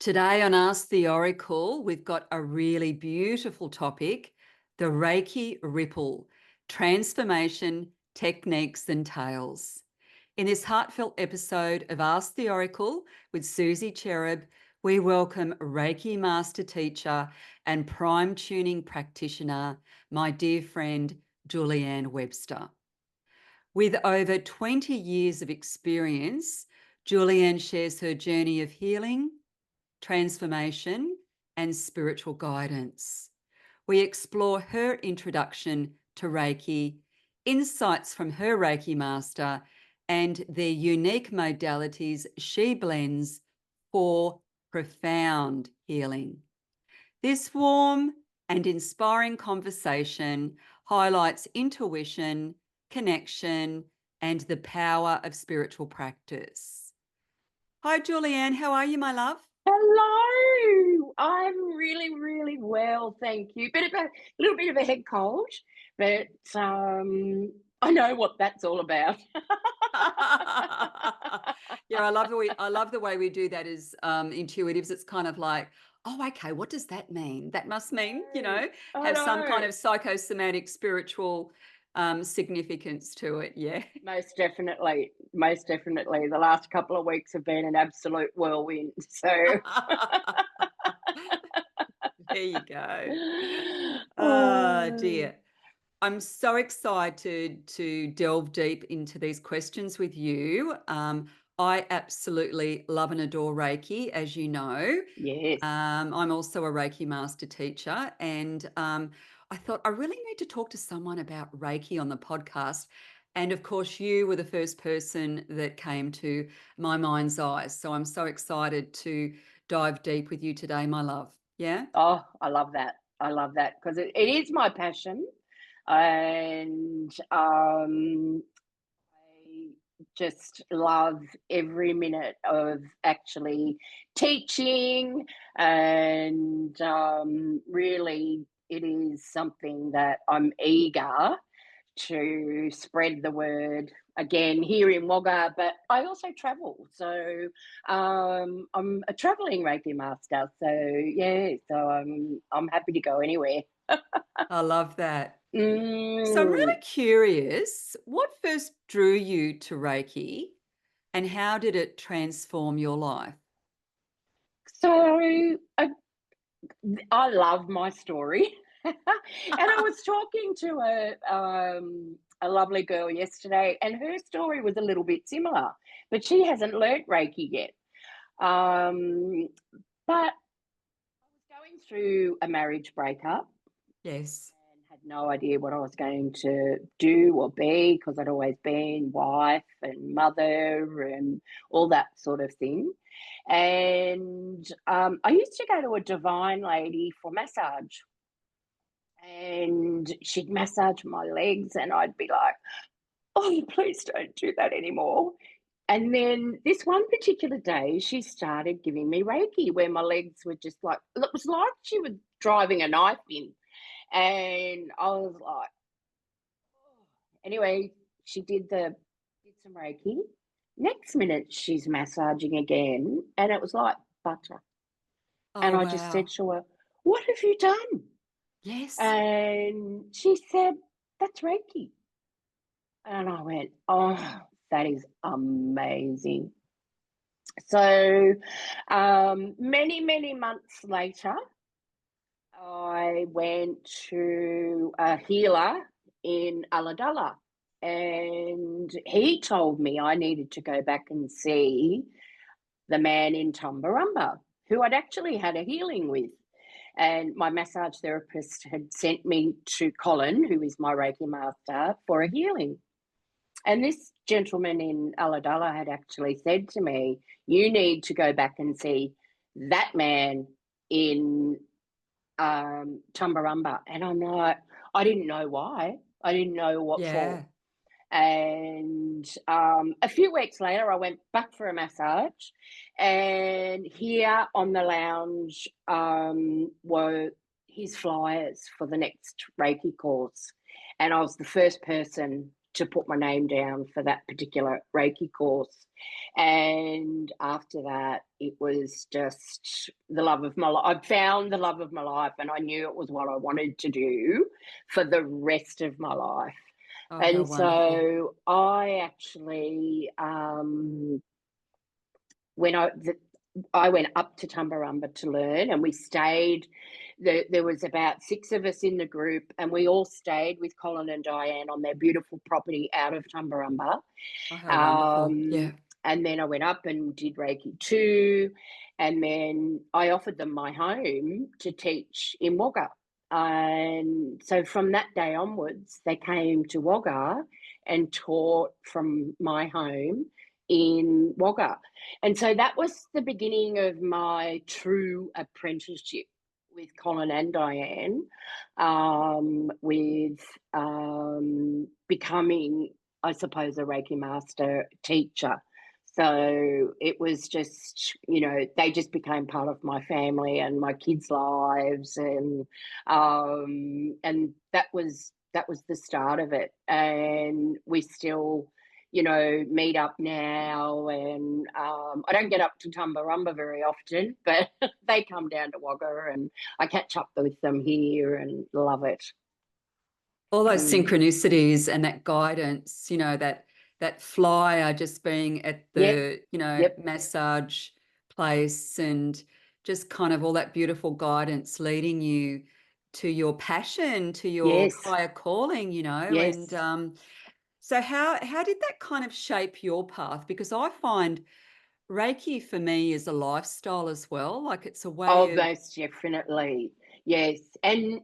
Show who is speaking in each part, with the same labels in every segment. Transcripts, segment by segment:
Speaker 1: Today on Ask the Oracle, we've got a really beautiful topic, the Reiki Ripple, transformation, techniques and tales. In this heartfelt episode of Ask the Oracle with Suzy Cherub, we welcome Reiki Master Teacher and Prime Tuning Practitioner, my dear friend, Julieanne Webster. With over 20 years of experience, Julieanne shares her journey of healing, transformation, and spiritual guidance. We explore her introduction to Reiki, insights from her Reiki master, and their unique modalities she blends for profound healing. This warm and inspiring conversation highlights intuition, connection, and the power of spiritual practice. Hi, Julieanne. How are you, my love?
Speaker 2: Hello. I'm really, really well, thank you. A little bit of a head cold, but I know what that's all about.
Speaker 1: Yeah, I love the way we do that as intuitives. It's kind of like, oh, okay, what does that mean? That must mean,
Speaker 2: I
Speaker 1: have some kind
Speaker 2: know.
Speaker 1: of psychosomatic spiritual significance to it. Yeah.
Speaker 2: Most definitely. Most definitely. The last couple of weeks have been an absolute whirlwind. So
Speaker 1: There you go. Oh
Speaker 2: oh,
Speaker 1: dear. I'm so excited to delve deep into these questions with you. I absolutely love and adore Reiki, as you know.
Speaker 2: yes.
Speaker 1: I'm also a Reiki Master Teacher, and I thought I really need to talk to someone about Reiki on the podcast. And of course, you were the first person that came to my mind's eye. So I'm so excited to dive deep with you today, my love. Yeah.
Speaker 2: Oh, I love that. I love that because it is my passion. And I just love every minute of actually teaching, and really, it is something that I'm eager to spread the word again here in Wagga, but I also travel. So I'm a traveling Reiki master. So yeah, so I'm happy to go anywhere.
Speaker 1: I love that. So I'm
Speaker 2: Mm.
Speaker 1: really curious, what first drew you to Reiki and how did it transform your life?
Speaker 2: So I love my story. And I was talking to a lovely girl yesterday, and her story was a little bit similar, but she hasn't learnt Reiki yet. Um, but I was going through a marriage breakup
Speaker 1: Yes.
Speaker 2: and had no idea what I was going to do or be, because I'd always been wife and mother and all that sort of thing. And I used to go to a divine lady for massage, and she'd massage my legs, and I'd be like, oh, please don't do that anymore. And then this one particular day, she started giving me Reiki where my legs were just like, it was like she was driving a knife in. And I was like, oh. Anyway, she did some Reiki. Next minute, she's massaging again, and it was like butter.
Speaker 1: Oh,
Speaker 2: And I just said
Speaker 1: wow.
Speaker 2: to her, what have you done?
Speaker 1: Yes.
Speaker 2: And she said, that's Reiki. And I went, oh, that is amazing. So many, many months later, I went to a healer in Ulladulla, and he told me I needed to go back and see the man in Tumbarumba who I'd actually had a healing with. And my massage therapist had sent me to Colin, who is my Reiki master, for a healing. And this gentleman in Ulladulla had actually said to me, you need to go back and see that man in Tumbarumba. And I'm like, I didn't know why. I didn't know what for.
Speaker 1: Yeah.
Speaker 2: And a few weeks later, I went back for a massage. And here on the lounge were his flyers for the next Reiki course. And I was the first person to put my name down for that particular Reiki course. And after that, it was just the love of my life. I found the love of my life, and I knew it was what I wanted to do for the rest of my life.
Speaker 1: Oh, how
Speaker 2: And
Speaker 1: wonderful.
Speaker 2: so I actually, when I went up to Tumbarumba to learn, and we stayed. There was about 6 of us in the group, and we all stayed with Colin and Diane on their beautiful property out of Tumbarumba.
Speaker 1: Oh, how wonderful.
Speaker 2: Um,
Speaker 1: Yeah.
Speaker 2: and then I went up and did Reiki 2, and then I offered them my home to teach in Wagga. And so from that day onwards, they came to Wagga and taught from my home in Wagga. And so that was the beginning of my true apprenticeship with Colin and Diane, with becoming, I suppose, a Reiki Master Teacher. So it was just, they just became part of my family and my kids' lives, and that was the start of it. And we still, meet up now, and I don't get up to Tumbarumba very often, but they come down to Wagga, and I catch up with them here and love it.
Speaker 1: All those
Speaker 2: Mm.
Speaker 1: synchronicities and that guidance, that flyer just being at
Speaker 2: Yep,
Speaker 1: the,
Speaker 2: yep,
Speaker 1: massage place, and just kind of all that beautiful guidance leading you to your passion, to your
Speaker 2: yes,
Speaker 1: higher calling, and
Speaker 2: yes.
Speaker 1: so how did that kind of shape your path? Because I find Reiki for me is a lifestyle as well. Like it's a
Speaker 2: Oh,
Speaker 1: way of,
Speaker 2: most definitely. Yes. And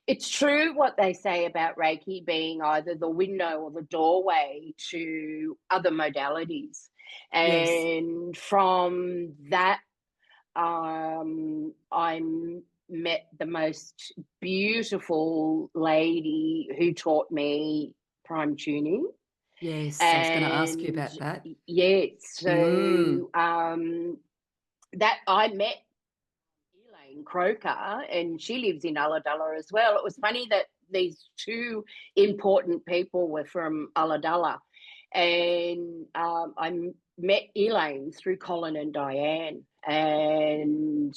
Speaker 2: it's true what they say about Reiki being either the window or the doorway to other modalities.
Speaker 1: yes,
Speaker 2: And from that, I met the most beautiful lady who taught me prime tuning.
Speaker 1: yes, I was going to ask you
Speaker 2: And
Speaker 1: about that.
Speaker 2: yes,
Speaker 1: Mm,
Speaker 2: so that I met Elaine Croker, and she lives in Ulladulla as well. It was funny that these two important people were from Ulladulla, and met Elaine through Colin and Diane, and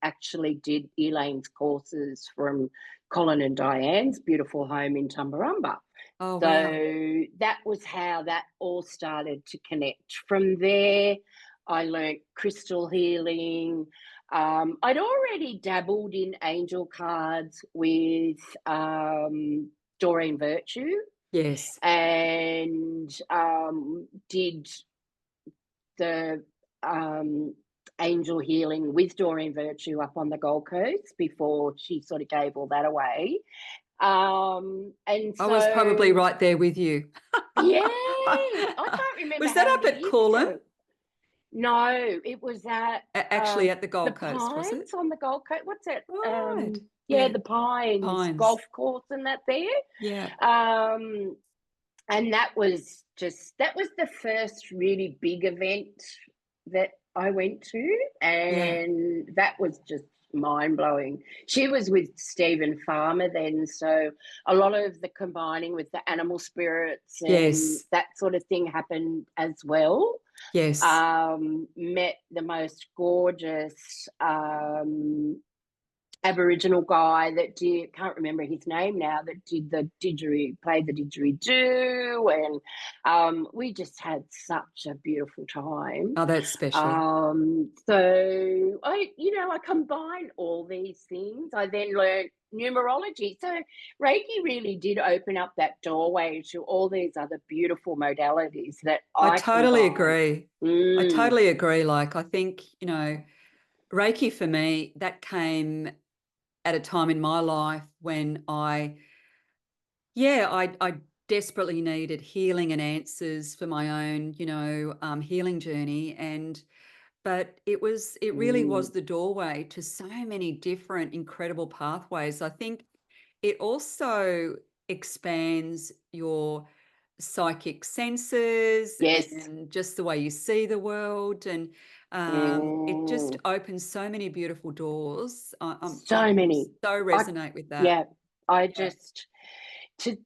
Speaker 2: actually did Elaine's courses from Colin and Diane's beautiful home in Tumbarumba.
Speaker 1: oh, wow.
Speaker 2: So that was how that all started to connect. From there, I learnt crystal healing. I'd already dabbled in angel cards with Doreen Virtue,
Speaker 1: Yes.
Speaker 2: and did the angel healing with Doreen Virtue up on the Gold Coast before she sort of gave all that away. And
Speaker 1: I was probably
Speaker 2: so,
Speaker 1: right there with you.
Speaker 2: yeah, I can't remember
Speaker 1: Was that
Speaker 2: how
Speaker 1: up
Speaker 2: many
Speaker 1: at
Speaker 2: years
Speaker 1: Coolum?
Speaker 2: ago. No, it was at
Speaker 1: Actually, at the
Speaker 2: the
Speaker 1: Gold Coast, was it?
Speaker 2: Pines on the Gold Coast. What's it?
Speaker 1: Right.
Speaker 2: Yeah,
Speaker 1: Yeah.
Speaker 2: the Pines
Speaker 1: Pines.
Speaker 2: golf course and that there.
Speaker 1: Yeah.
Speaker 2: Um, and that was the first really big event that I went to,
Speaker 1: Yeah.
Speaker 2: and that was just mind blowing. She was with Stephen Farmer then, so a lot of the combining with the animal spirits and
Speaker 1: Yes.
Speaker 2: that sort of thing happened as well.
Speaker 1: Yes.
Speaker 2: Met the most gorgeous Aboriginal guy that did, can't remember his name now, that did played the didgeridoo, and we just had such a beautiful time.
Speaker 1: Oh, that's special.
Speaker 2: So I combine all these things. I then learned numerology. So Reiki really did open up that doorway to all these other beautiful modalities that
Speaker 1: I
Speaker 2: I
Speaker 1: totally
Speaker 2: combine.
Speaker 1: agree. I
Speaker 2: Mm,
Speaker 1: totally agree. Like, I think, Reiki for me, that came at a time in my life when I desperately needed healing and answers for my own, healing journey. But it really
Speaker 2: mm.
Speaker 1: was the doorway to so many different incredible pathways. I think it also expands your psychic senses
Speaker 2: Yes.
Speaker 1: and just the way you see the world. And it just
Speaker 2: Mm.
Speaker 1: opens so many beautiful doors. I
Speaker 2: So
Speaker 1: can
Speaker 2: many.
Speaker 1: so
Speaker 2: I
Speaker 1: resonate with that.
Speaker 2: Yeah, I
Speaker 1: Yeah.
Speaker 2: just to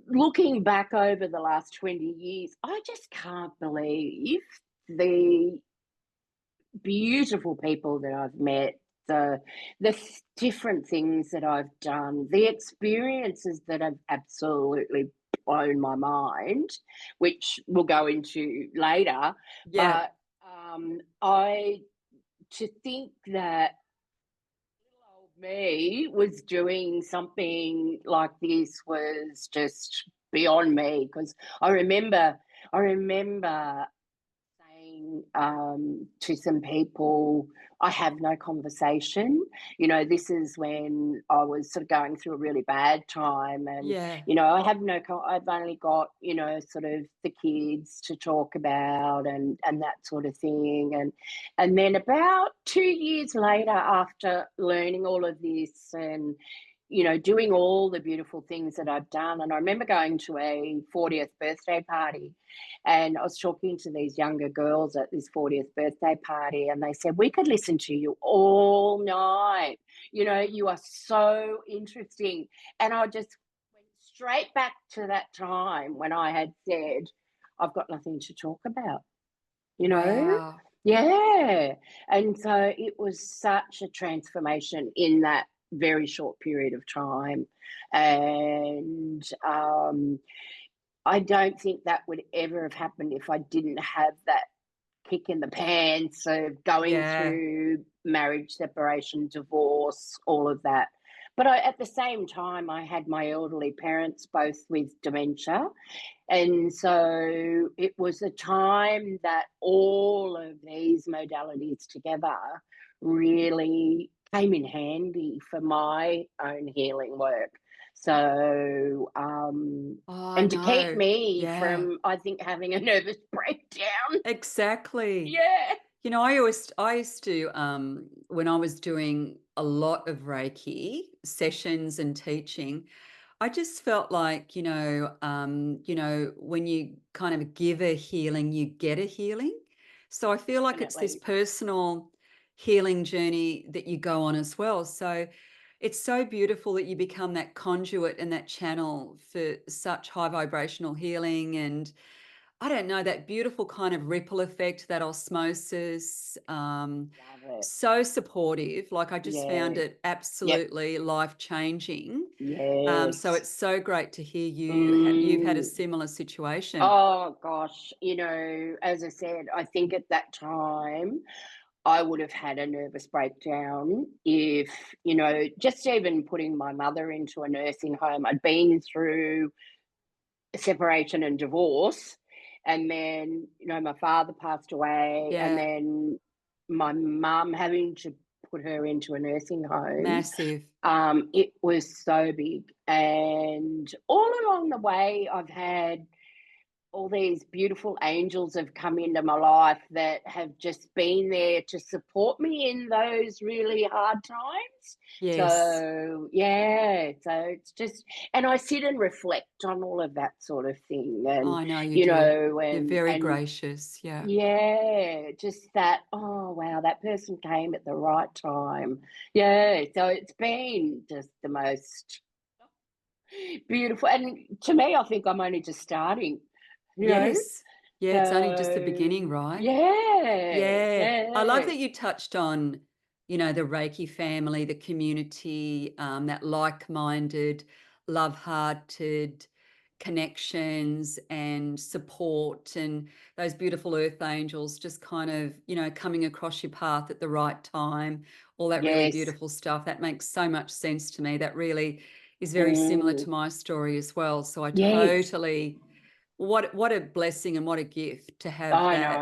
Speaker 2: looking back over the last 20 years, I just can't believe the beautiful people that I've met, the different things that I've done, the experiences that have absolutely blown my mind, which we'll go into later.
Speaker 1: Yeah.
Speaker 2: But I to think that little old me was doing something like this was just beyond me, because I remember saying to some people, I have no conversation. This is when I was sort of going through a really bad time, and
Speaker 1: Yeah.
Speaker 2: I have no. I've only got sort of the kids to talk about, and that sort of thing, and then about 2 years later, after learning all of this and doing all the beautiful things that I've done. And I remember going to a 40th birthday party, and I was talking to these younger girls at this 40th birthday party, and they said, "We could listen to you all night. You are so interesting." And I just went straight back to that time when I had said, "I've got nothing to talk about, you know?
Speaker 1: Wow.
Speaker 2: Yeah. And so it was such a transformation in that very short period of time. And I don't think that would ever have happened if I didn't have that kick in the pants of going
Speaker 1: Yeah.
Speaker 2: through marriage, separation, divorce, all of that. But at the same time, I had my elderly parents both with dementia. And so it was a time that all of these modalities together really came in handy for my own healing work. So,
Speaker 1: Oh, I
Speaker 2: and to keep
Speaker 1: know.
Speaker 2: me
Speaker 1: Yeah.
Speaker 2: from, I think, having a nervous breakdown.
Speaker 1: Exactly.
Speaker 2: Yeah.
Speaker 1: I used to, when I was doing a lot of Reiki sessions and teaching, I just felt like, when you kind of give a healing, you get a healing. So I feel like it's this
Speaker 2: Definitely.
Speaker 1: personal healing journey that you go on as well. So it's so beautiful that you become that conduit and that channel for such high vibrational healing, and I don't know, that beautiful kind of ripple effect, that osmosis,
Speaker 2: Love it.
Speaker 1: so supportive. Like, I just found
Speaker 2: Yeah.
Speaker 1: it
Speaker 2: Yep.
Speaker 1: absolutely life-changing. So
Speaker 2: Yes.
Speaker 1: it's so great to hear you've had a
Speaker 2: Mm.
Speaker 1: similar situation.
Speaker 2: Oh gosh, as I said, I think at that time I would have had a nervous breakdown if, just even putting my mother into a nursing home. I'd been through separation and divorce, and then, my father passed away, and
Speaker 1: Yeah,
Speaker 2: then my mum having to put her into a nursing home.
Speaker 1: massive.
Speaker 2: It was so big. And all along the way, I've had all these beautiful angels have come into my life that have just been there to support me in those really hard times.
Speaker 1: Yes,
Speaker 2: So, yeah, so it's just, and I sit and reflect on all of that sort of thing. And,
Speaker 1: I know you do. You're very
Speaker 2: and
Speaker 1: gracious. Yeah.
Speaker 2: yeah, just that, oh, wow, that person came at the right time. Yeah, so it's been just the most beautiful. And to me, I think I'm only just starting, you know?
Speaker 1: Yes. Yeah, it's only just the beginning,
Speaker 2: So,
Speaker 1: right?
Speaker 2: yeah,
Speaker 1: Yeah, I love
Speaker 2: yeah,
Speaker 1: that you touched on, the Reiki family, the community, that like-minded, love-hearted connections and support, and those beautiful earth angels just kind of, coming across your path at the right time, all that really
Speaker 2: yes,
Speaker 1: beautiful stuff. That makes so much sense to me. That really is very similar
Speaker 2: mm,
Speaker 1: to my story as well. So I
Speaker 2: yes,
Speaker 1: totally, what a blessing and what a gift to have
Speaker 2: I
Speaker 1: that,
Speaker 2: know,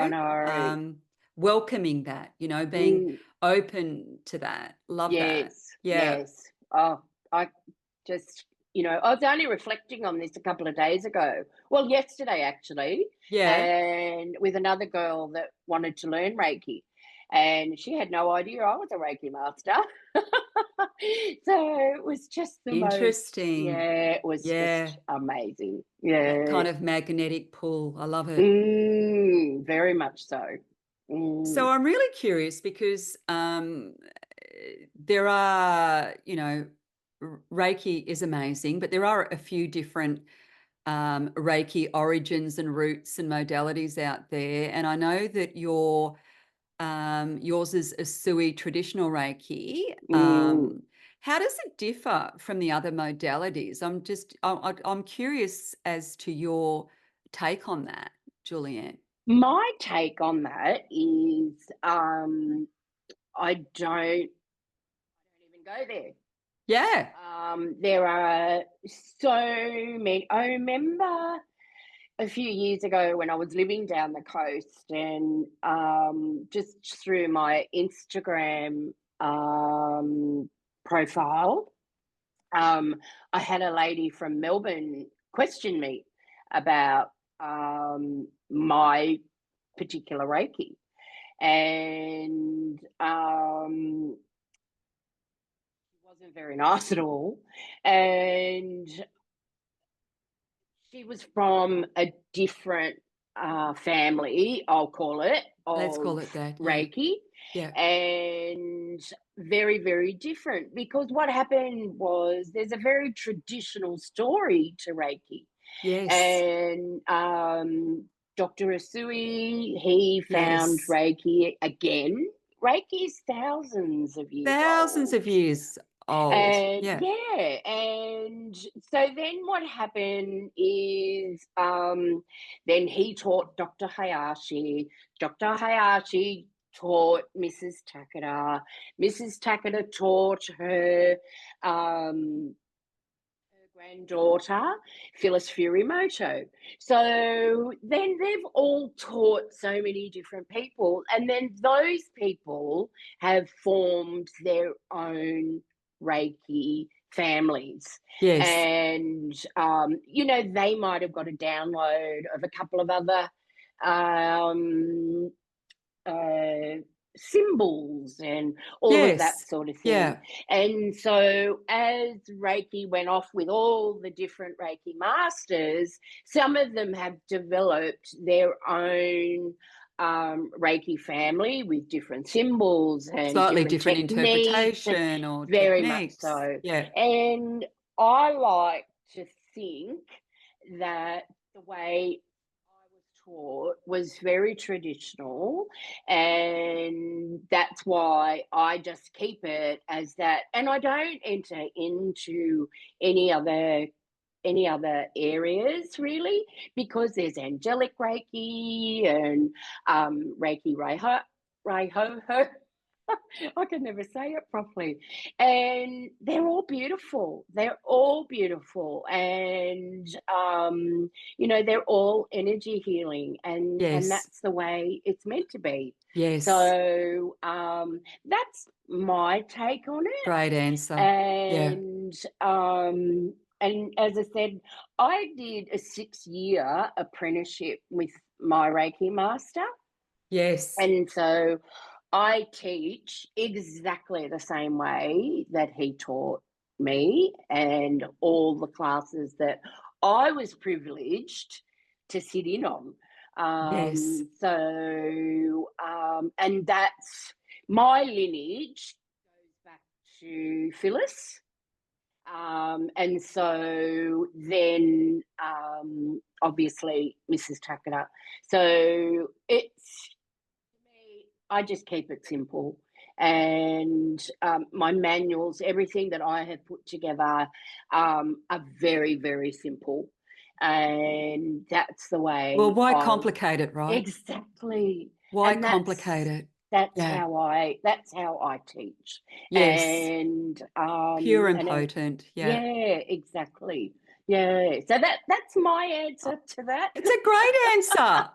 Speaker 2: I know,
Speaker 1: welcoming that, being
Speaker 2: mm,
Speaker 1: open to that. Love that.
Speaker 2: yes,
Speaker 1: Yeah.
Speaker 2: yes. Oh, I just, I was only reflecting on this a couple of days ago. Well, yesterday actually,
Speaker 1: Yeah.
Speaker 2: and with another girl that wanted to learn Reiki, and she had no idea I was a Reiki master. So it was just the most,
Speaker 1: Interesting.
Speaker 2: yeah, it was
Speaker 1: Yeah.
Speaker 2: just amazing.
Speaker 1: That
Speaker 2: Yeah.
Speaker 1: kind of magnetic pull. I love it.
Speaker 2: Very much so.
Speaker 1: So
Speaker 2: Mm,
Speaker 1: I'm really curious because there are, Reiki is amazing, but there are a few different Reiki origins and roots and modalities out there. And I know that yours is a Sui traditional Reiki.
Speaker 2: Mm.
Speaker 1: How does it differ from the other modalities? I'm curious as to your take on that, Julieanne.
Speaker 2: My take on that is I don't even go there.
Speaker 1: Yeah,
Speaker 2: There are so many. I remember a few years ago when I was living down the coast, and just through my Instagram profile, um, I had a lady from Melbourne question me about my particular Reiki, and it wasn't very nice at all. And she was from a different family, I'll call it,
Speaker 1: let's call
Speaker 2: of
Speaker 1: it that. Yeah,
Speaker 2: Reiki,
Speaker 1: yeah.
Speaker 2: and very, very different. Because what happened was there's a very traditional story to Reiki,
Speaker 1: Yes,
Speaker 2: and Dr. Asui, he found
Speaker 1: yes.
Speaker 2: Reiki again. Reiki is thousands of years
Speaker 1: Thousands
Speaker 2: old.
Speaker 1: of years old.
Speaker 2: And
Speaker 1: Yeah.
Speaker 2: yeah, and so then what happened is then he taught Dr. Hayashi. Dr. Hayashi taught Mrs. Takada. Mrs. Takada taught her granddaughter, Phyllis Furimoto. So then they've all taught so many different people, and then those people have formed their own Reiki families.
Speaker 1: Yes.
Speaker 2: And, they might have got a download of a couple of other um, uh, symbols and all of that
Speaker 1: Yes.
Speaker 2: sort of thing.
Speaker 1: Yeah.
Speaker 2: And so, as Reiki went off with all the different Reiki masters, some of them have developed their own Reiki family with different symbols and
Speaker 1: Slightly
Speaker 2: different
Speaker 1: different
Speaker 2: techniques, and
Speaker 1: interpretation or
Speaker 2: very much
Speaker 1: techniques.
Speaker 2: so.
Speaker 1: Yeah.
Speaker 2: And I like to think that the way I was taught was very traditional, and that's why I just keep it as that, and I don't enter into any other any other areas really, because there's angelic Reiki and Reiki Raiho. I can never say it properly. And they're all beautiful. They're all beautiful. And they're all energy healing, and
Speaker 1: Yes.
Speaker 2: that's the way it's meant to be.
Speaker 1: Yes.
Speaker 2: So that's my take on it.
Speaker 1: Great answer. Yeah.
Speaker 2: And as I said, I did a 6-year apprenticeship with my Reiki master.
Speaker 1: Yes.
Speaker 2: And so I teach exactly the same way that he taught me, and all the classes that I was privileged to sit in on.
Speaker 1: Yes.
Speaker 2: And that's my lineage goes back to Phyllis. And so then obviously Mrs. Takada. So it's me, I just keep it simple. And my manuals, everything that I have put together, are very, very simple. And that's the
Speaker 1: Well,
Speaker 2: way
Speaker 1: why
Speaker 2: I
Speaker 1: complicate it, right?
Speaker 2: exactly.
Speaker 1: Why
Speaker 2: And
Speaker 1: complicate it? Yeah.
Speaker 2: that's how I teach.
Speaker 1: Yes. Pure and
Speaker 2: And
Speaker 1: potent. Yeah.
Speaker 2: yeah, exactly. Yeah. So that's my answer to that.
Speaker 1: It's a great answer.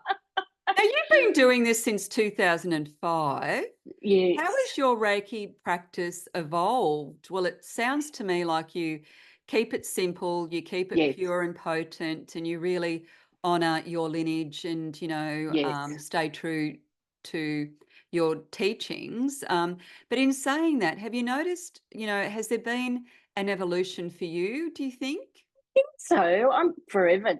Speaker 1: Now, you've been doing this since 2005. How
Speaker 2: Yes.
Speaker 1: has your Reiki practice evolved? Well, it sounds to me like you keep it simple, you keep it
Speaker 2: Yes.
Speaker 1: pure and potent, and you really honor your lineage and,
Speaker 2: Yes.
Speaker 1: stay true to your teachings. But in saying that, have you noticed, has there been an evolution for you, do you think?
Speaker 2: So I'm forever.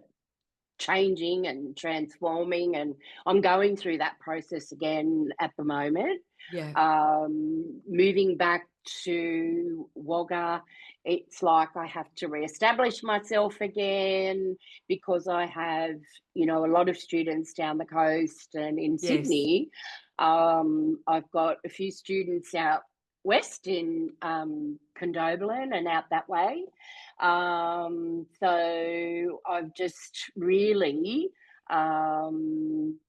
Speaker 2: changing and transforming, and I'm going through that process again at the moment.
Speaker 1: Yeah.
Speaker 2: Moving back to Wagga, it's like I have to reestablish myself again because I have, a lot of students down the coast and in
Speaker 1: Yes.
Speaker 2: Sydney. I've got a few students out west in Condobolin and out that way. So I've just really um,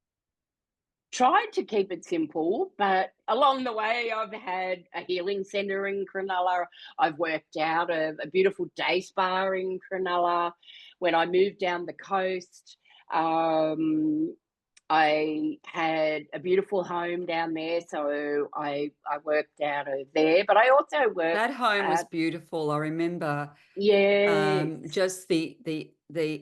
Speaker 2: tried to keep it simple, but along the way, I've had a healing centre in Cronulla. I've worked out a beautiful day spa in Cronulla. When I moved down the coast, I had a beautiful home down there, so I worked out of there. But I also worked
Speaker 1: That home was
Speaker 2: at
Speaker 1: beautiful. I remember
Speaker 2: yes,
Speaker 1: just the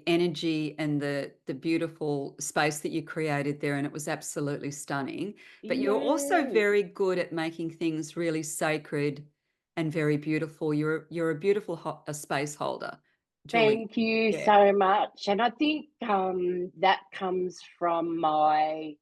Speaker 1: energy and the beautiful space that you created there, and it was absolutely stunning. But you're also
Speaker 2: yes.
Speaker 1: very good at making things really sacred and very beautiful. You're a beautiful a space holder, Julie.
Speaker 2: Thank you
Speaker 1: Yeah.
Speaker 2: so much. And I think that comes from my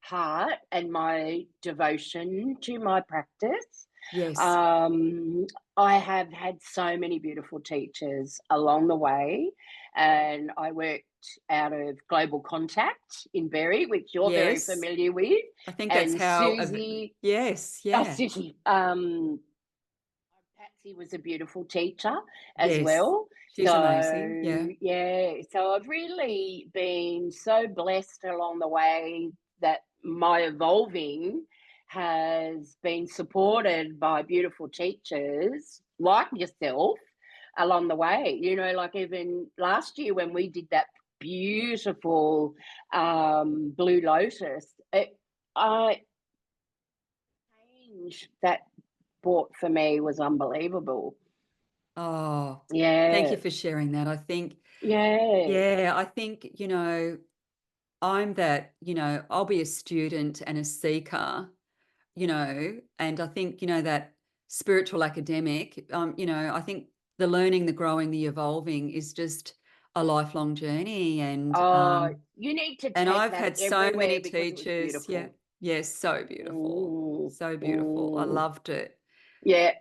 Speaker 2: heart and my devotion to my practice.
Speaker 1: Yes.
Speaker 2: Um, I have had so many beautiful teachers along the way, and I worked out of Global Contact in Berry, which you're very
Speaker 1: Yes.
Speaker 2: familiar with,
Speaker 1: I think that's
Speaker 2: and
Speaker 1: how.
Speaker 2: Suzy,
Speaker 1: Yes.
Speaker 2: oh,
Speaker 1: Yeah.
Speaker 2: Suzy, Patsy was a beautiful teacher as
Speaker 1: Yes.
Speaker 2: well.
Speaker 1: She's amazing.
Speaker 2: So,
Speaker 1: Yeah.
Speaker 2: yeah, so I've really been so blessed along the way that my evolving has been supported by beautiful teachers like yourself along the way. Like even last year when we did that beautiful Blue Lotus, I change that brought for me was unbelievable.
Speaker 1: Oh, thank you
Speaker 2: Yeah,
Speaker 1: for sharing that. I think,
Speaker 2: yeah.
Speaker 1: yeah, I think, I'm that, I'll be a student and a seeker, and I think, that spiritual academic, I think the learning, the growing, the evolving is just a lifelong journey.
Speaker 2: Oh, you need to
Speaker 1: And
Speaker 2: take
Speaker 1: I've
Speaker 2: that
Speaker 1: had so many
Speaker 2: everywhere because it was
Speaker 1: teachers. Yeah.
Speaker 2: beautiful.
Speaker 1: Yes. So beautiful.
Speaker 2: Mm,
Speaker 1: So beautiful. I
Speaker 2: mm.
Speaker 1: loved it.
Speaker 2: Yeah,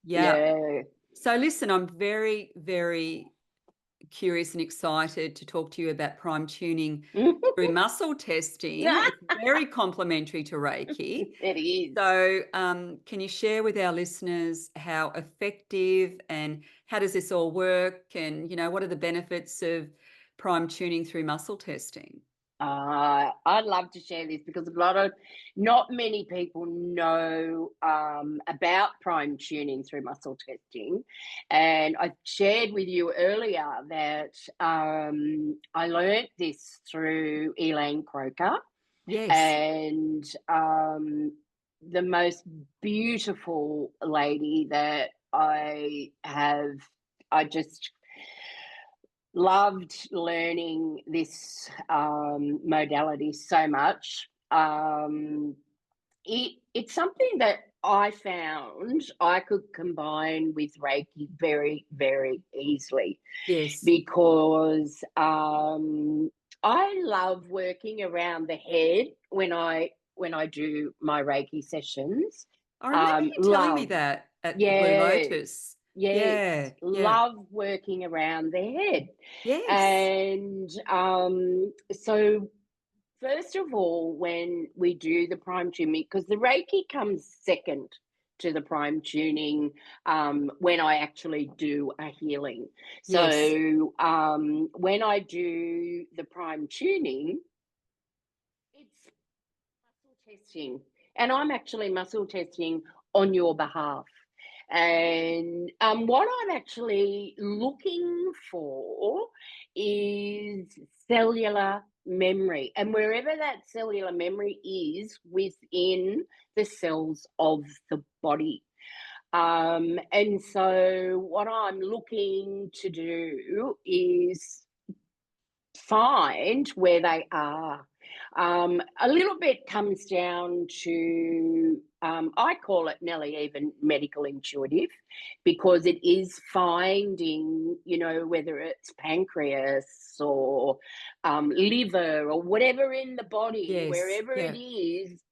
Speaker 1: Yeah.
Speaker 2: yeah.
Speaker 1: So listen, I'm very, very curious and excited to talk to you about prime tuning through muscle testing. It's very complementary to Reiki.
Speaker 2: It is.
Speaker 1: So, can you share with our listeners how effective and how does this all work? And, what are the benefits of prime tuning through muscle testing?
Speaker 2: I'd love to share this because not many people know about prime tuning through muscle testing. And I shared with you earlier that I learnt this through Elaine Croker,
Speaker 1: Yes.
Speaker 2: and the most beautiful lady that I just loved learning this modality so much. It's something that I found I could combine with Reiki very, very easily
Speaker 1: Yes.
Speaker 2: because I love working around the head when I do my Reiki sessions.
Speaker 1: I remember you telling me
Speaker 2: Love,
Speaker 1: that at the Blue
Speaker 2: yes,
Speaker 1: Lotus.
Speaker 2: yes,
Speaker 1: Yeah. Yeah.
Speaker 2: love working around the head.
Speaker 1: Yes.
Speaker 2: And so, first of all, when we do the prime tuning, because the Reiki comes second to the prime tuning when I actually do a healing.
Speaker 1: Yes.
Speaker 2: So, when I do the prime tuning, it's muscle testing, and I'm actually muscle testing on your behalf. And what I'm actually looking for is cellular memory, and wherever that cellular memory is within the cells of the body. And so, what I'm looking to do is find where they are. A little bit comes down to, I call it, Nelly, even medical intuitive, because it is finding, whether it's pancreas or liver or whatever in the body,
Speaker 1: Yes.
Speaker 2: wherever it
Speaker 1: Yeah.
Speaker 2: is,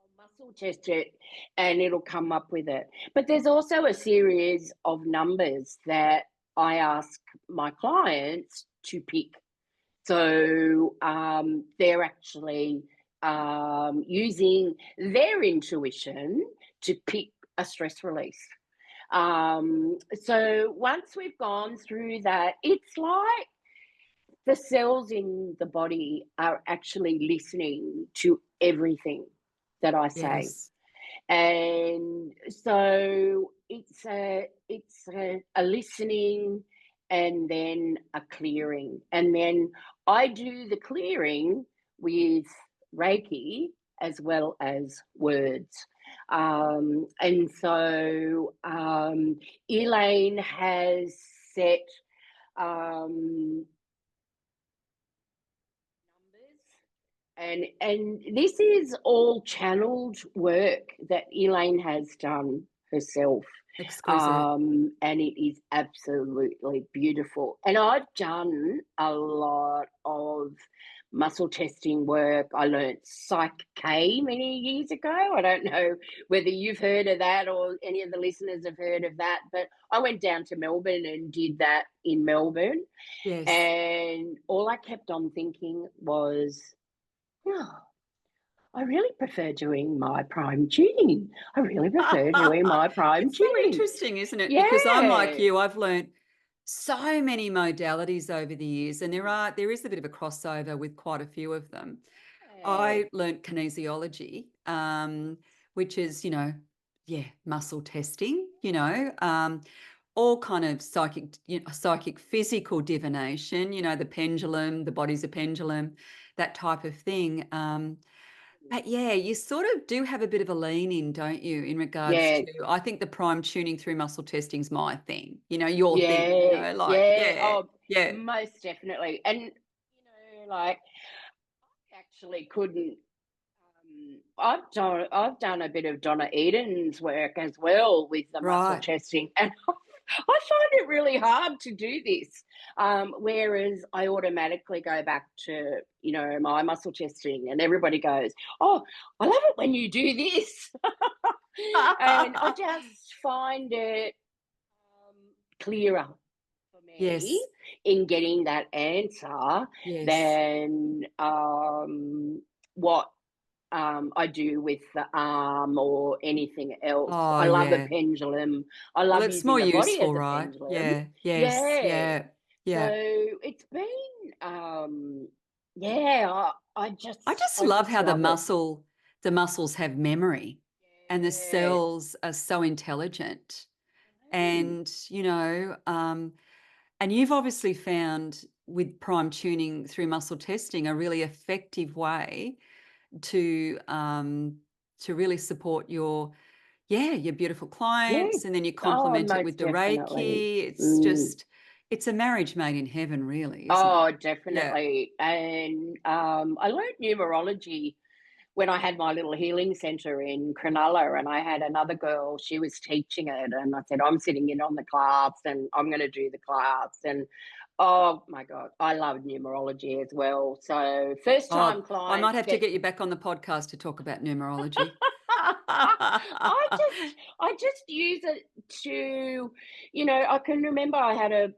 Speaker 2: I'll muscle test it and it'll come up with it. But there's also a series of numbers that I ask my clients to pick. So they're actually using their intuition to pick a stress release. So once we've gone through that, it's like the cells in the body are actually listening to everything that I say.
Speaker 1: Yes.
Speaker 2: And so it's a listening and then a clearing. And then I do the clearing with Reiki as well as words. And so Elaine has set numbers, and this is all channeled work that Elaine has done herself.
Speaker 1: Exquisite.
Speaker 2: And it is absolutely beautiful. And I've done a lot of muscle testing work. I learnt Psych K many years ago. I don't know whether you've heard of that or any of the listeners have heard of that, but I went down to Melbourne and did that in Melbourne.
Speaker 1: Yes.
Speaker 2: And all I kept on thinking was, oh, I really prefer doing my prime tuning. I really prefer doing my prime
Speaker 1: It's so
Speaker 2: tuning.
Speaker 1: interesting, isn't it? Because I'm like
Speaker 2: Yeah.
Speaker 1: you, I've learnt so many modalities over the years, and there is a bit of a crossover with quite a few of them.
Speaker 2: Yeah.
Speaker 1: I learnt kinesiology, which is, yeah, muscle testing, all kind of psychic physical divination, the pendulum, the body's a pendulum, that type of thing. But yeah, you sort of do have a bit of a lean in, don't you, in regards
Speaker 2: Yeah.
Speaker 1: to, I think the prime tuning through muscle testing is my thing, your thing,
Speaker 2: Yeah.
Speaker 1: like,
Speaker 2: Yeah.
Speaker 1: yeah,
Speaker 2: Oh,
Speaker 1: yeah,
Speaker 2: most definitely. And like, I actually couldn't. I've done a bit of Donna Eden's work as well with the muscle
Speaker 1: right.
Speaker 2: testing, and I find it really hard to do this. Whereas I automatically go back to my muscle testing, and everybody goes, "Oh, I love it when you do this," and I just find it clearer for me
Speaker 1: Yes,
Speaker 2: in getting that answer
Speaker 1: yes.
Speaker 2: than what I do with the arm or anything else.
Speaker 1: Oh,
Speaker 2: I love a
Speaker 1: yeah.
Speaker 2: pendulum. I
Speaker 1: Well,
Speaker 2: love
Speaker 1: it's
Speaker 2: using
Speaker 1: more
Speaker 2: the body as
Speaker 1: useful,
Speaker 2: a
Speaker 1: right?
Speaker 2: pendulum.
Speaker 1: Yeah, yes,
Speaker 2: Yeah.
Speaker 1: yeah,
Speaker 2: So
Speaker 1: yeah.
Speaker 2: it's been, yeah,
Speaker 1: I just
Speaker 2: I
Speaker 1: love
Speaker 2: just
Speaker 1: how the
Speaker 2: love it.
Speaker 1: muscles have memory and the
Speaker 2: Yeah.
Speaker 1: cells are so intelligent.
Speaker 2: Mm.
Speaker 1: And, and you've obviously found with prime tuning through muscle testing a really effective way to really support your beautiful
Speaker 2: Yeah.
Speaker 1: clients, and then you
Speaker 2: Oh,
Speaker 1: complement it with
Speaker 2: most
Speaker 1: the
Speaker 2: definitely.
Speaker 1: Reiki. It's
Speaker 2: Mm.
Speaker 1: just, it's a marriage made in heaven, really, isn't it?
Speaker 2: Oh,
Speaker 1: Yeah.
Speaker 2: definitely. And I learned numerology when I had my little healing center in Cronulla, and I had another girl, she was teaching it, and I said, I'm sitting in on the class and I'm going to do the class. And oh my God, I love numerology as well. So first time
Speaker 1: Oh, I might
Speaker 2: clients
Speaker 1: have to
Speaker 2: get,
Speaker 1: get you back on the podcast to talk about numerology.
Speaker 2: I just use it to, I can remember I had a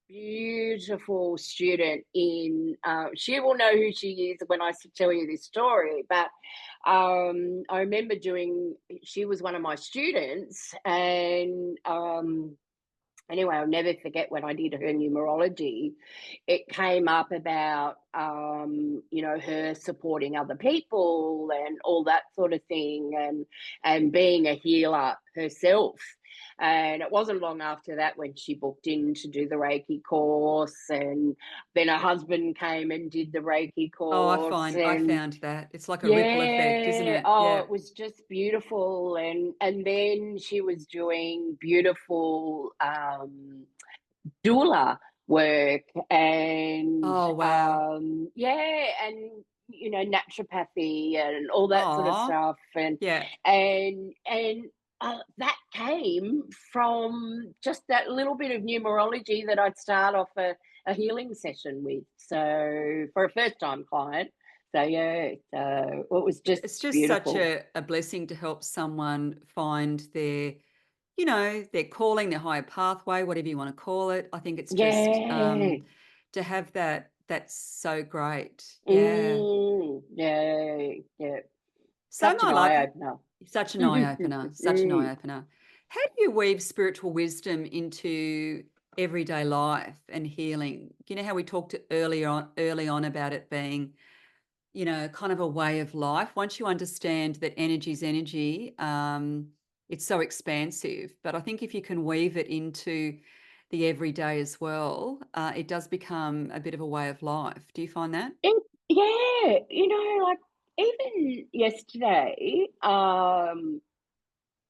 Speaker 2: beautiful student in, she will know who she is when I tell you this story, but I remember she was one of my students, and anyway, I'll never forget when I did her numerology. It came up about, her supporting other people and all that sort of thing, and being a healer herself. And it wasn't long after that when she booked in to do the Reiki course, and then her husband came and did the Reiki
Speaker 1: Oh,
Speaker 2: course,
Speaker 1: I
Speaker 2: and
Speaker 1: found that. It's like a ripple effect, isn't
Speaker 2: yeah.
Speaker 1: it?
Speaker 2: Oh,
Speaker 1: Yeah.
Speaker 2: it was just beautiful. And then she was doing beautiful doula work, and
Speaker 1: Oh, wow.
Speaker 2: yeah, and naturopathy and all that sort of
Speaker 1: Aw,
Speaker 2: stuff,
Speaker 1: yeah.
Speaker 2: and that came from just that little bit of numerology that I'd start off a healing session with. So for a first time client, so yeah, so it was just
Speaker 1: It's just such
Speaker 2: beautiful.
Speaker 1: a blessing to help someone find their, their calling, their higher pathway, whatever you want to call it. I think it's just
Speaker 2: Yeah.
Speaker 1: to have that, that's so great. Yeah.
Speaker 2: Yeah, yeah.
Speaker 1: So
Speaker 2: Such an
Speaker 1: my
Speaker 2: eye
Speaker 1: life,
Speaker 2: opener.
Speaker 1: such an eye opener, such an eye opener. How do you weave spiritual wisdom into everyday life and healing? You know how we talked early on about it being, kind of a way of life. Once you understand that energy's energy, it's so expansive. But I think if you can weave it into the everyday as well, it does become a bit of a way of life. Do you find that?
Speaker 2: It Yeah, like, even yesterday,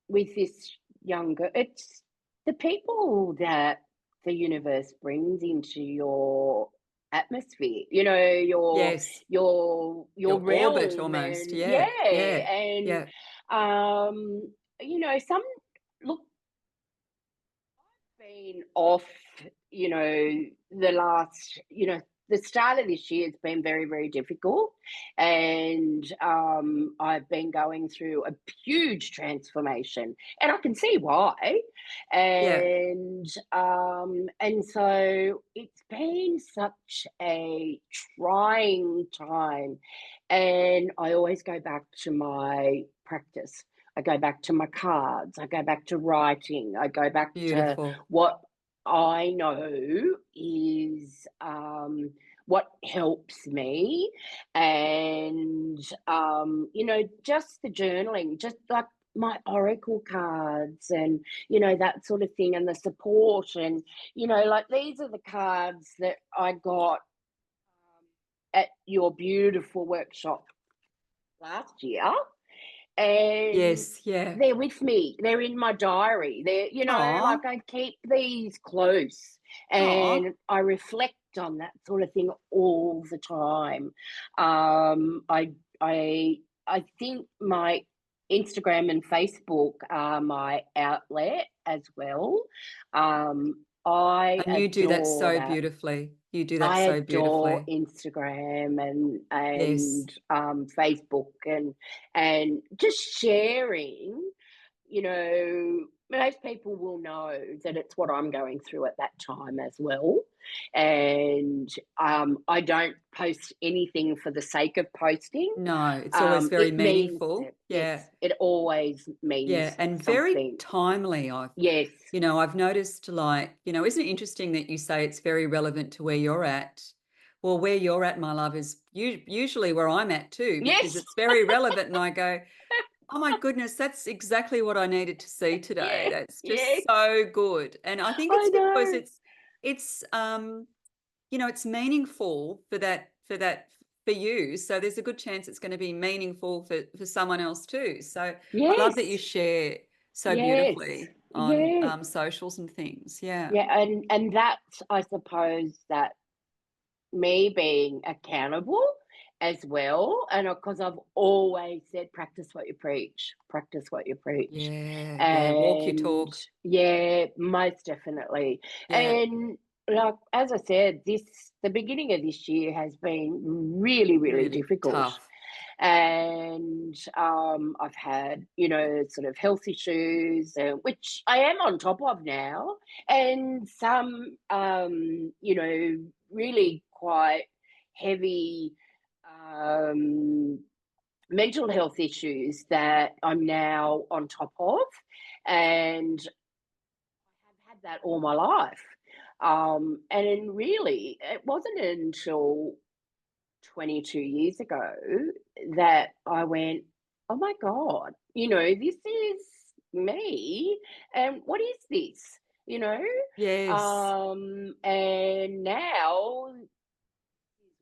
Speaker 2: with this younger it's the people that the universe brings into your atmosphere, your
Speaker 1: Yes.
Speaker 2: your
Speaker 1: Your orbit
Speaker 2: realm,
Speaker 1: almost.
Speaker 2: and
Speaker 1: Yeah.
Speaker 2: yeah,
Speaker 1: Yeah.
Speaker 2: and,
Speaker 1: Yeah.
Speaker 2: um, some look, been off, the last, the start of this year has been very, very difficult. And I've been going through a huge transformation, and I can see why.
Speaker 1: Yeah.
Speaker 2: And so it's been such a trying time. And I always go back to my practice. I go back to my cards. I go back to writing. I go back to
Speaker 1: Beautiful.
Speaker 2: what I know is, what helps me, and just the journaling, just like my oracle cards, and that sort of thing, and the support, and like, these are the cards that I got at your beautiful workshop last year, and
Speaker 1: Yes. Yeah.
Speaker 2: they're with me. They're in my diary. They're,
Speaker 1: Aw.
Speaker 2: like, I keep these close,
Speaker 1: Aw.
Speaker 2: and I reflect on that sort of thing all the time. I I think my Instagram and Facebook are my outlet as well. I
Speaker 1: And you do that
Speaker 2: adore
Speaker 1: so
Speaker 2: that.
Speaker 1: beautifully. You do that
Speaker 2: I
Speaker 1: so
Speaker 2: adore
Speaker 1: beautifully.
Speaker 2: Instagram and
Speaker 1: Yes.
Speaker 2: Facebook, and just sharing. Most people will know that it's what I'm going through at that time as well, and I don't post anything for the sake of posting.
Speaker 1: No, it's always very
Speaker 2: It means
Speaker 1: meaningful.
Speaker 2: that, yes,
Speaker 1: Yeah.
Speaker 2: it always
Speaker 1: Yeah.
Speaker 2: means
Speaker 1: And very
Speaker 2: something.
Speaker 1: timely.
Speaker 2: Yes,
Speaker 1: I've noticed, like, isn't it interesting that you say it's very relevant to where you're at? Well, where you're at, my love, is usually where I'm at too, because
Speaker 2: yes,
Speaker 1: it's very relevant. And I go, oh my goodness, that's exactly what I needed to see today.
Speaker 2: yes,
Speaker 1: That's just
Speaker 2: yes.
Speaker 1: so good. And I think
Speaker 2: I
Speaker 1: it's because
Speaker 2: know.
Speaker 1: it's it's meaningful for you. So there's a good chance it's going to be meaningful for someone else too. So I love that you
Speaker 2: Yes,
Speaker 1: share so
Speaker 2: yes,
Speaker 1: beautifully on
Speaker 2: yeah.
Speaker 1: socials and things. Yeah.
Speaker 2: Yeah, and that's, I suppose, that me being accountable as well, and because I've always said, practice what you preach, practice what you preach,
Speaker 1: Yeah. Yeah. Walk your
Speaker 2: and
Speaker 1: talk.
Speaker 2: yeah, most definitely.
Speaker 1: Yeah.
Speaker 2: And like, as I said, the beginning of this year has been really, really
Speaker 1: Really
Speaker 2: difficult.
Speaker 1: tough.
Speaker 2: And I've had, sort of health issues, which I am on top of now, and some, really quite heavy, um, mental health issues that I'm now on top of, and I've had that all my life. And then really, it wasn't until 22 years ago that I went, oh my God, this is me. And what is this? You know?
Speaker 1: Yes.
Speaker 2: And now is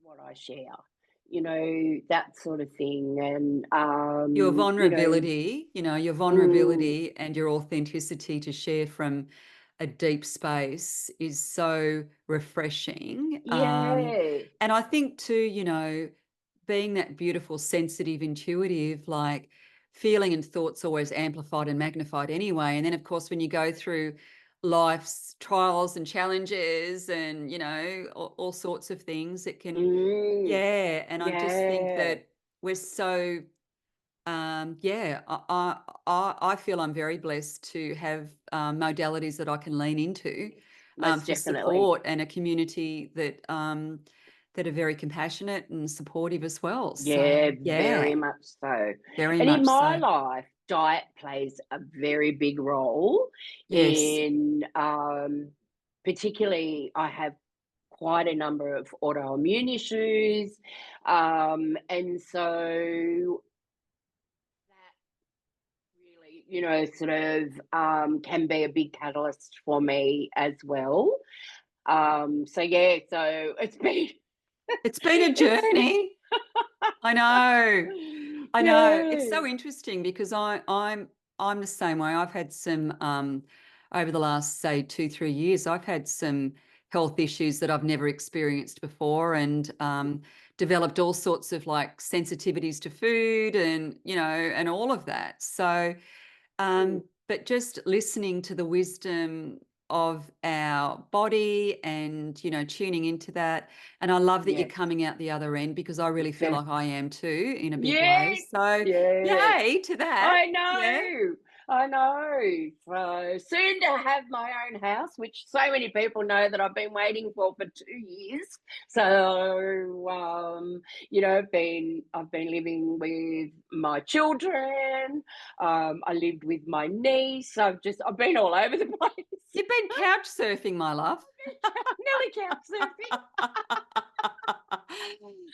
Speaker 2: what I share, that sort of thing. And,
Speaker 1: Your
Speaker 2: mm, mm,
Speaker 1: vulnerability and your authenticity to share from a deep space is so refreshing.
Speaker 2: yeah,
Speaker 1: And I think too, being that beautiful, sensitive, intuitive, like feeling and thoughts always amplified and magnified anyway. And then, of course, when you go through life's trials and challenges and, you know, all sorts of things, it can,
Speaker 2: Mm,
Speaker 1: yeah. And I just think
Speaker 2: yeah,
Speaker 1: that we're so, yeah, I feel I'm very blessed to have modalities that I can lean into
Speaker 2: most
Speaker 1: for
Speaker 2: definitely.
Speaker 1: support, and a community that that are very compassionate and supportive as well. So
Speaker 2: Yeah, very
Speaker 1: yeah,
Speaker 2: much so.
Speaker 1: very
Speaker 2: And in
Speaker 1: much
Speaker 2: my
Speaker 1: so.
Speaker 2: life, diet plays a very big role
Speaker 1: Yes,
Speaker 2: in, particularly, I have quite a number of autoimmune issues. And so that really, sort of can be a big catalyst for me as well. So yeah, so it's been,
Speaker 1: it's been a
Speaker 2: it's,
Speaker 1: journey. I know. I know. It's
Speaker 2: yeah,
Speaker 1: so interesting because I'm the same way. I've had some over the last, say, 2, 3 years, I've had some health issues that I've never experienced before, and developed all sorts of like sensitivities to food, and you know, and all of that. So
Speaker 2: mm,
Speaker 1: but just listening to the wisdom of our body and, you know, tuning into that. And I love that you're
Speaker 2: yeah.
Speaker 1: coming out the other end, because I really feel like I am too, in a big way.
Speaker 2: Yes,
Speaker 1: So
Speaker 2: yes.
Speaker 1: yay to that.
Speaker 2: I
Speaker 1: Yeah.
Speaker 2: know, I know. So soon to have my own house, which so many people know that I've been waiting for 2 years. So I've been living with my children. I lived with my niece. I've been all over the place.
Speaker 1: You've been couch surfing, my love.
Speaker 2: Nearly couch surfing.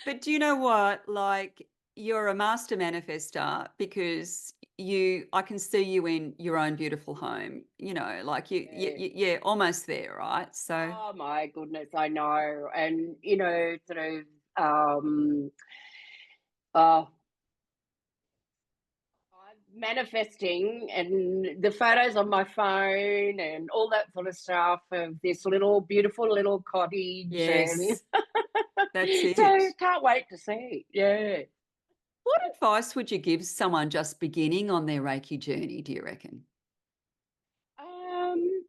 Speaker 1: But do you know what? Like, you're a master manifester, because I can see you in your own beautiful home, you know, like
Speaker 2: Yeah.
Speaker 1: yeah, almost there, right? So,
Speaker 2: Oh my goodness, I know. And sort of um uh I'm manifesting, and the photos on my phone and all that sort of stuff of this little beautiful little cottage, and
Speaker 1: yes, that's
Speaker 2: so
Speaker 1: it.
Speaker 2: can't wait to see. Yeah.
Speaker 1: What advice would you give someone just beginning on their Reiki journey, do you reckon?
Speaker 2: Um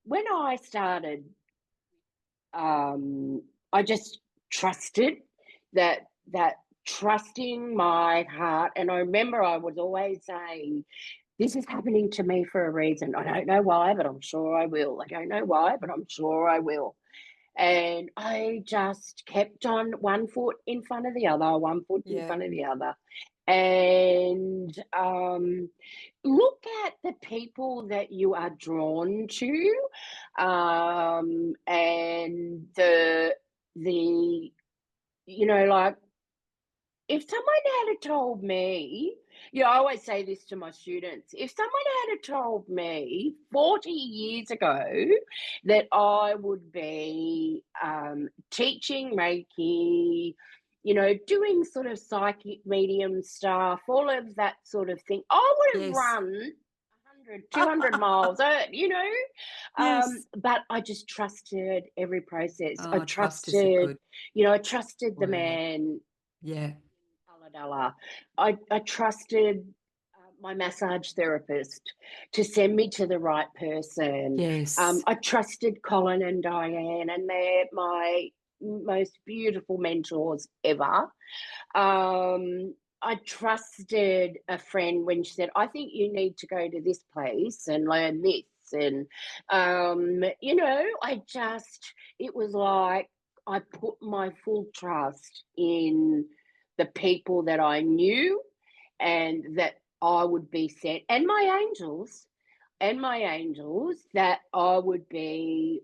Speaker 2: when I started, I just trusted that trusting my heart. And I remember I was always saying, this is happening to me for a reason. I don't know why, but I'm sure I will. I don't know why, but I'm sure I will. And I just kept on one foot in front of the other, one foot in
Speaker 1: Yeah.
Speaker 2: front of the other. And look at the people that you are drawn to, and the like, if someone had told me, I always say this to my students, if someone had told me 40 years ago that I would be teaching Reiki, doing sort of psychic medium stuff, all of that sort of thing, I would have
Speaker 1: Yes.
Speaker 2: run 100, 200 miles,
Speaker 1: Yes.
Speaker 2: but I just trusted every process. I
Speaker 1: Oh, trust is a
Speaker 2: trusted,
Speaker 1: good
Speaker 2: I trusted the
Speaker 1: word.
Speaker 2: man
Speaker 1: Yeah.
Speaker 2: Ulladulla. I trusted my massage therapist to send me to the right person.
Speaker 1: Yes.
Speaker 2: I trusted Colin and Diane, and they're my most beautiful mentors ever. I trusted a friend when she said, I think you need to go to this place and learn this. And, it was like I put my full trust in the people that I knew, and that I would be set, and my angels, that I would be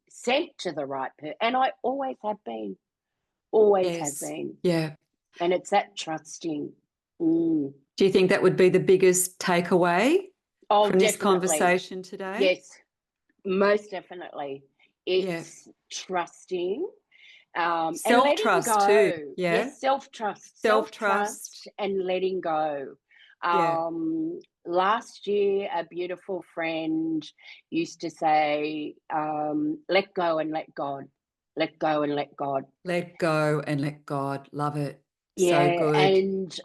Speaker 2: sent to the right person. And I always have
Speaker 1: Yes.
Speaker 2: been.
Speaker 1: Yeah.
Speaker 2: And it's that trusting. Mm.
Speaker 1: Do you think that would be the biggest takeaway
Speaker 2: Oh,
Speaker 1: from this
Speaker 2: definitely.
Speaker 1: conversation today?
Speaker 2: Yes, most definitely.
Speaker 1: Yeah.
Speaker 2: It's trusting, and letting
Speaker 1: Self-trust too.
Speaker 2: go.
Speaker 1: Yeah.
Speaker 2: Yes, self trust,
Speaker 1: Self-trust.
Speaker 2: and letting go.
Speaker 1: Yeah.
Speaker 2: Last year, a beautiful friend used to say, let go and let God, let go and let God.
Speaker 1: Let go and let God. Love it. So
Speaker 2: Yeah,
Speaker 1: good.
Speaker 2: and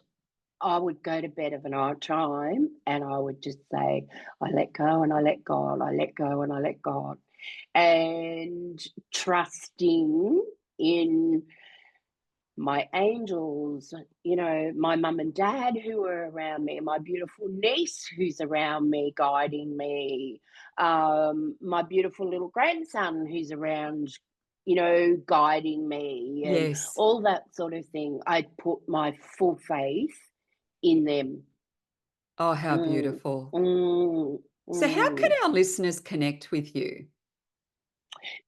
Speaker 2: I would go to bed of an night time and I would just say, I let go and I let God, I let go and I let God. And trusting in my angels, my mum and dad who are around me, my beautiful niece who's around me, guiding me, my beautiful little grandson who's around, guiding me, and
Speaker 1: Yes.
Speaker 2: all that sort of thing. I put my full faith in them.
Speaker 1: Oh, how
Speaker 2: Mm,
Speaker 1: beautiful.
Speaker 2: mm,
Speaker 1: So how can
Speaker 2: mm.
Speaker 1: our listeners connect with you?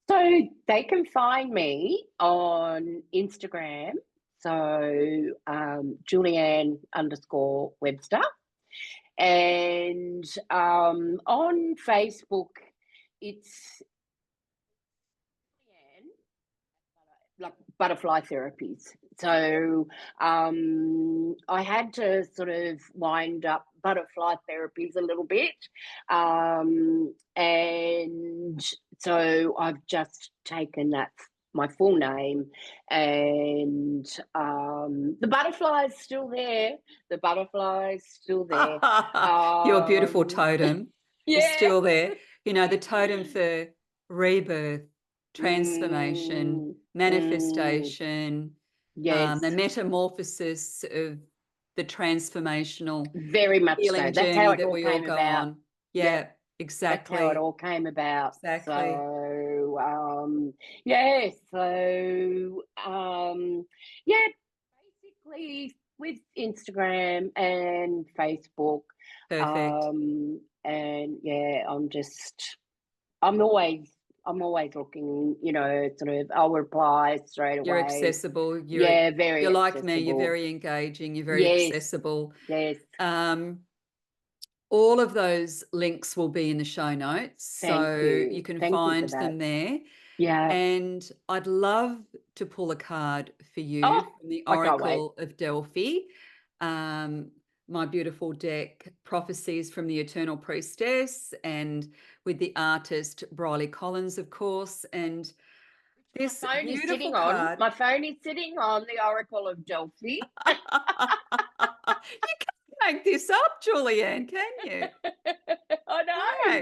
Speaker 2: So they can find me on Instagram. So Julieanne_Webster. And on Facebook, it's Julianne, like butterfly therapies. So I had to sort of wind up butterfly therapies a little bit. And so I've just taken my full name, and the butterfly's still there. The butterfly's still there.
Speaker 1: Your beautiful
Speaker 2: Um,
Speaker 1: totem is
Speaker 2: yeah.
Speaker 1: still there. The totem for rebirth, transformation,
Speaker 2: Mm, mm,
Speaker 1: manifestation,
Speaker 2: yes.
Speaker 1: the metamorphosis of the transformational
Speaker 2: Very much so.
Speaker 1: healing
Speaker 2: That's how
Speaker 1: journey
Speaker 2: it
Speaker 1: that
Speaker 2: all
Speaker 1: we all
Speaker 2: came
Speaker 1: go
Speaker 2: about.
Speaker 1: on.
Speaker 2: Yep,
Speaker 1: Yeah,
Speaker 2: that's how it
Speaker 1: exactly.
Speaker 2: all came about.
Speaker 1: Exactly.
Speaker 2: So, yeah, yeah, basically with Instagram and Facebook,
Speaker 1: Perfect.
Speaker 2: and yeah, I'm always, I'm always looking, sort of, I'll reply straight
Speaker 1: You're
Speaker 2: away.
Speaker 1: accessible.
Speaker 2: Yeah,
Speaker 1: You're
Speaker 2: very
Speaker 1: like me. You're
Speaker 2: accessible.
Speaker 1: very engaging. You're very
Speaker 2: Yes,
Speaker 1: accessible.
Speaker 2: yes.
Speaker 1: Um, all of those links will be in the show notes,
Speaker 2: Thank
Speaker 1: so you
Speaker 2: you.
Speaker 1: can
Speaker 2: Thank you for
Speaker 1: find
Speaker 2: that.
Speaker 1: them there.
Speaker 2: Yeah.
Speaker 1: And I'd love to pull a card for you
Speaker 2: Oh,
Speaker 1: from the
Speaker 2: I can't wait.
Speaker 1: Oracle of Delphi. Um, my beautiful deck, Prophecies from the Eternal Priestess, and with the artist Briley Collins, of course. And
Speaker 2: My
Speaker 1: this
Speaker 2: phone is
Speaker 1: beautiful
Speaker 2: sitting on.
Speaker 1: card.
Speaker 2: My phone is sitting on the Oracle of Delphi.
Speaker 1: You can't make this up, Julieanne, can you?
Speaker 2: I know.
Speaker 1: No,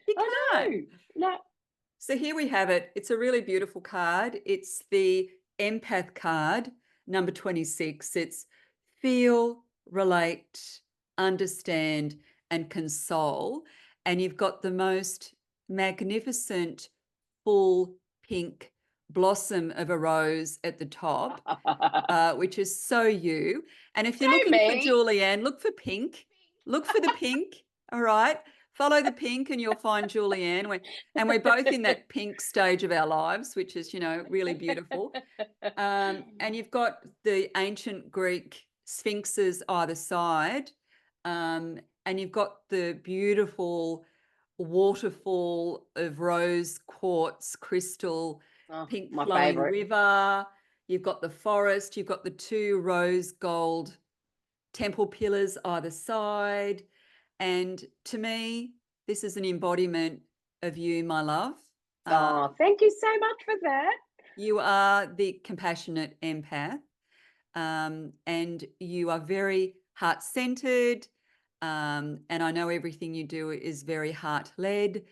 Speaker 1: you
Speaker 2: I
Speaker 1: can't.
Speaker 2: know. No.
Speaker 1: So here we have it. It's a really beautiful card. It's the empath card, number 26. It's feel, relate, understand, and console. And you've got the most magnificent full pink blossom of a rose at the top, which is so you. And if you're
Speaker 2: So
Speaker 1: looking for
Speaker 2: me.
Speaker 1: Julieanne, look for pink. Look for the pink. All right. Follow the pink and you'll find Julieanne. We're both in that pink stage of our lives, which is, really beautiful. And you've got the ancient Greek sphinxes either side. And you've got the beautiful waterfall of rose quartz crystal,
Speaker 2: Oh,
Speaker 1: pink
Speaker 2: my
Speaker 1: flowing
Speaker 2: favorite.
Speaker 1: river. You've got the forest. You've got the two rose gold temple pillars either side. And to me, this is an embodiment of you, my love. Uh,
Speaker 2: Oh, thank you so much for that.
Speaker 1: you are the compassionate empath, and you are very heart centered. And I know everything you do is very heart led.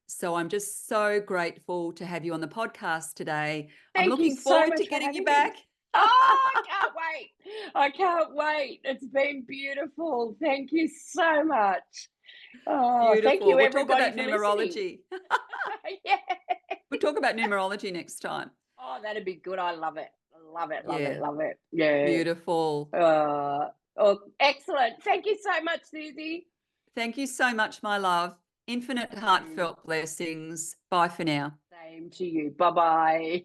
Speaker 1: So I'm just so grateful to have you on the podcast today. I'm
Speaker 2: Thank you
Speaker 1: looking
Speaker 2: so
Speaker 1: forward to
Speaker 2: much for
Speaker 1: getting you
Speaker 2: having me.
Speaker 1: back.
Speaker 2: Oh, I can't wait. I can't wait. It's been beautiful. Thank you so much. Oh, thank
Speaker 1: Beautiful.
Speaker 2: you,
Speaker 1: We'll talk
Speaker 2: everybody,
Speaker 1: about
Speaker 2: for listening.
Speaker 1: numerology.
Speaker 2: Yeah.
Speaker 1: We'll talk about numerology next time.
Speaker 2: Oh, that'd be good. I love it. Love it. Love it.
Speaker 1: Yeah,
Speaker 2: Love it. Yeah.
Speaker 1: beautiful.
Speaker 2: Oh, excellent. Thank you so much, Suzy.
Speaker 1: Thank you so much, my love. Infinite
Speaker 2: Thank you.
Speaker 1: heartfelt blessings. Bye for now.
Speaker 2: Same to you. Bye bye.